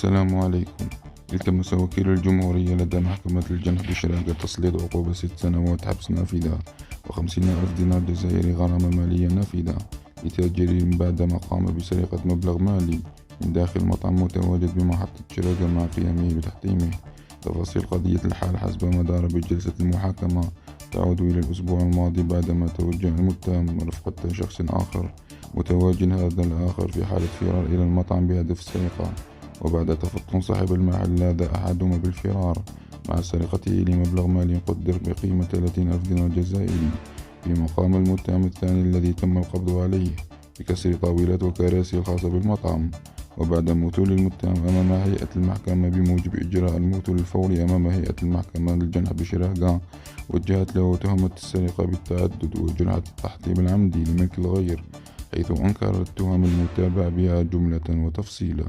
السلام عليكم. التمس وكيل الجمهورية لدى محكمة الجنح بشراكة تسليط عقوبة 6 سنوات حبس نافذة و50,000 دينار جزائري غرامة مالية نافذة لتاجر بعدما قام بسرقة مبلغ مالي من داخل مطعم متواجد بمحطة شراكة مع قيامه بتحطيمه. تفاصيل قضية الحال حسب ما دار بجلسة المحاكمة تعود إلى الأسبوع الماضي بعدما توجه المتهم رفقة شخص آخر متواجد هذا الآخر في حالة فرار إلى المطعم بهدف السرقة، وبعد تفطن صاحب المحل لاذ أحدهما بالفرار مع سرقته لمبلغ مالي قدر بقيمة 30,000 دينار جزائري، فيما قام المتهم الثاني الذي تم القبض عليه بكسر طاولات وكراسي الخاصة بالمطعم. وبعد موصول المتهم أمام هيئة المحكمة بموجب إجراء الموصول الفوري أمام هيئة المحكمة للجنح بشراكة، وجهت له تهمة السرقة بالتعدد وجرحة التحطيم العمدي لملك الغير، حيث أنكر التهم المتابع بها جملة وتفصيلا.